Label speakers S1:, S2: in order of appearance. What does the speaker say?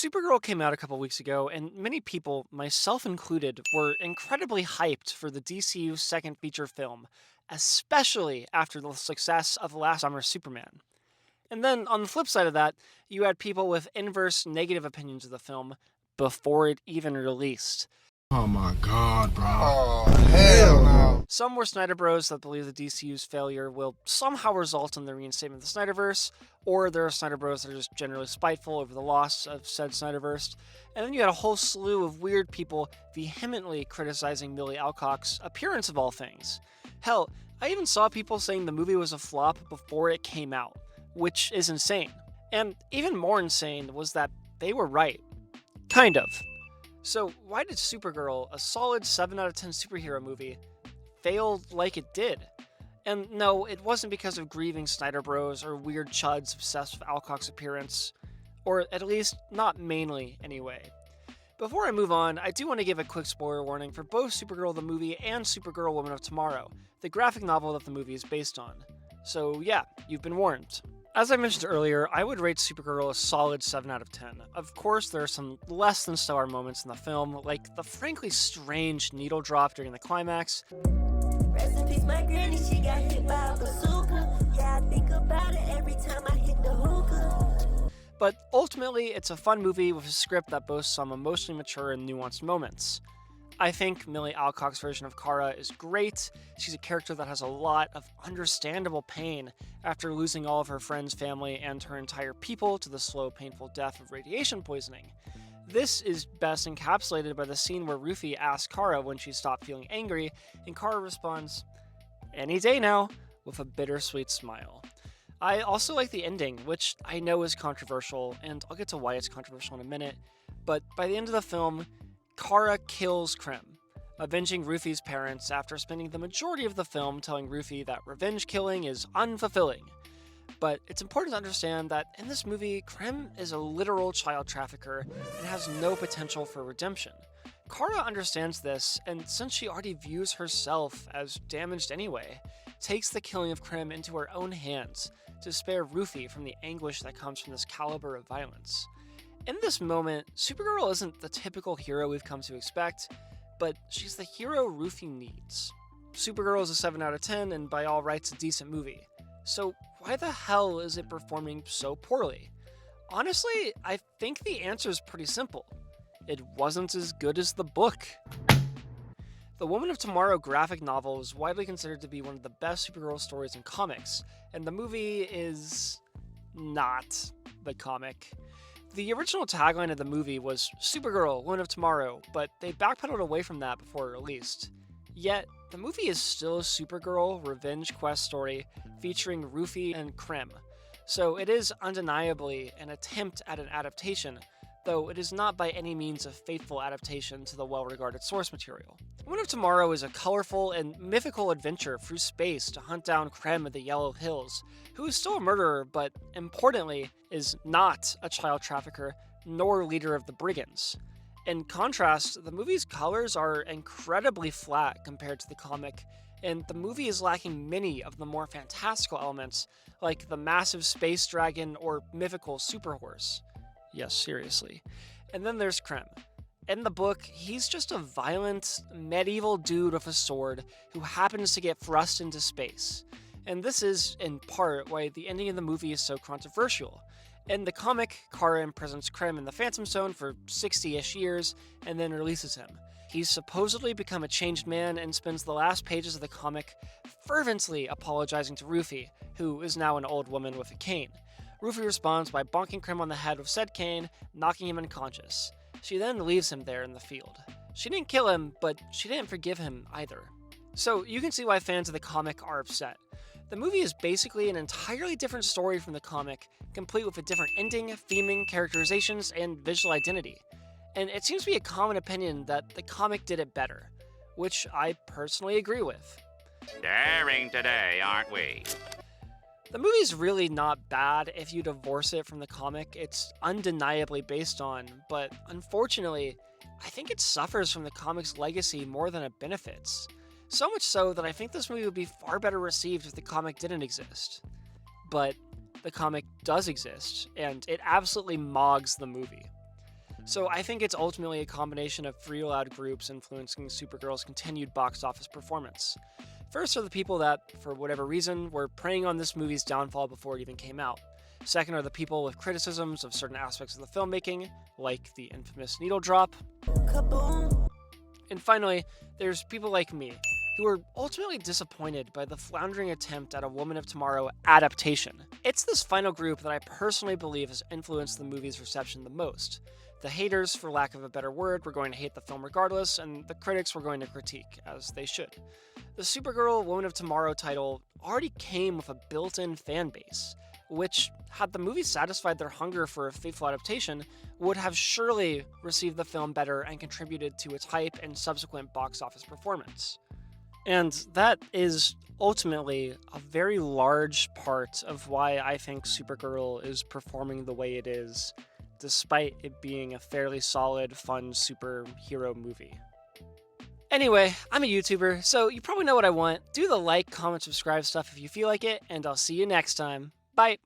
S1: Supergirl came out a couple weeks ago, and many people, myself included, were incredibly hyped for the DCU's second feature film, especially after the success of last summer's Superman. And then, on the flip side of that, you had people with inverse negative opinions of the film before it even released.
S2: Oh my god, bro.
S3: Oh, hell no.
S1: Some were Snyder Bros that believe the DCU's failure will somehow result in the reinstatement of the Snyderverse, or there are Snyder Bros that are just generally spiteful over the loss of said Snyderverse. And then you had a whole slew of weird people vehemently criticizing Millie Alcock's appearance of all things. Hell, I even saw people saying the movie was a flop before it came out, which is insane. And even more insane was that they were right. Kind of. So, why did Supergirl, a solid 7 out of 10 superhero movie, fail like it did? And no, it wasn't because of grieving Snyder Bros or weird chuds obsessed with Alcock's appearance. Or at least, not mainly, anyway. Before I move on, I do want to give a quick spoiler warning for both Supergirl the movie and Supergirl Woman of Tomorrow, the graphic novel that the movie is based on. So yeah, you've been warned. As I mentioned earlier, I would rate Supergirl a solid 7 out of 10. Of course, there are some less than stellar moments in the film, like the frankly strange needle drop during the climax.
S4: Rest in peace, my granny, she got hit by a bazooka. Yeah, I think about it every time I hit the hookah.
S1: But ultimately, it's a fun movie with a script that boasts some emotionally mature and nuanced moments. I think Millie Alcock's version of Kara is great. She's a character that has a lot of understandable pain after losing all of her friends, family, and her entire people to the slow, painful death of radiation poisoning. This is best encapsulated by the scene where Ruthie asks Kara when she stopped feeling angry, and Kara responds, "Any day now," with a bittersweet smile. I also like the ending, which I know is controversial, and I'll get to why it's controversial in a minute, but by the end of the film, Kara kills Krem, avenging Ruthie's parents after spending the majority of the film telling Ruthie that revenge killing is unfulfilling. But it's important to understand that in this movie, Krem is a literal child trafficker and has no potential for redemption. Kara understands this, and since she already views herself as damaged anyway, takes the killing of Krem into her own hands to spare Ruthie from the anguish that comes from this caliber of violence. In this moment, Supergirl isn't the typical hero we've come to expect, but she's the hero Ruthie needs. Supergirl is a 7 out of 10 and by all rights a decent movie. So why the hell is it performing so poorly? Honestly, I think the answer is pretty simple. It wasn't as good as the book. The Woman of Tomorrow graphic novel is widely considered to be one of the best Supergirl stories in comics, and the movie is not the comic. The original tagline of the movie was Supergirl, Woman of Tomorrow, but they backpedaled away from that before it released. Yet, the movie is still a Supergirl revenge quest story featuring Ruthie and Krem, so it is undeniably an attempt at an adaptation, though it is not by any means a faithful adaptation to the well-regarded source material. Woman of Tomorrow is a colorful and mythical adventure through space to hunt down Krem of the Yellow Hills, who is still a murderer, but importantly, is not a child trafficker, nor leader of the Brigands. In contrast, the movie's colors are incredibly flat compared to the comic, and the movie is lacking many of the more fantastical elements, like the massive space dragon or mythical superhorse. Yes, seriously. And then there's Krem. In the book, he's just a violent, medieval dude with a sword who happens to get thrust into space. And this is, in part, why the ending of the movie is so controversial. In the comic, Kara imprisons Krem in the Phantom Zone for 60-ish years, and then releases him. He's supposedly become a changed man and spends the last pages of the comic fervently apologizing to Ruthie, who is now an old woman with a cane. Ruthie responds by bonking Krem on the head with said cane, knocking him unconscious. She then leaves him there in the field. She didn't kill him, but she didn't forgive him either. So you can see why fans of the comic are upset. The movie is basically an entirely different story from the comic, complete with a different ending, theming, characterizations, and visual identity. And it seems to be a common opinion that the comic did it better, which I personally agree with.
S5: Daring today, aren't we?
S1: The movie's really not bad if you divorce it from the comic it's undeniably based on, but unfortunately, I think it suffers from the comic's legacy more than it benefits. So much so that I think this movie would be far better received if the comic didn't exist. But the comic does exist, and it absolutely mogs the movie. So I think it's ultimately a combination of three loud groups influencing Supergirl's continued box office performance. First are the people that, for whatever reason, were preying on this movie's downfall before it even came out. Second are the people with criticisms of certain aspects of the filmmaking, like the infamous needle drop.
S4: Kaboom.
S1: And finally, there's people like me, who are ultimately disappointed by the floundering attempt at a Woman of Tomorrow adaptation. It's this final group that I personally believe has influenced the movie's reception the most. The haters, for lack of a better word, were going to hate the film regardless, and the critics were going to critique, as they should. The Supergirl Woman of Tomorrow title already came with a built-in fan base, which, had the movie satisfied their hunger for a faithful adaptation, would have surely received the film better and contributed to its hype and subsequent box office performance. And that is ultimately a very large part of why I think Supergirl is performing the way it is, despite it being a fairly solid, fun superhero movie. Anyway, I'm a YouTuber, so you probably know what I want. Do the like, comment, subscribe stuff if you feel like it, and I'll see you next time. Bye!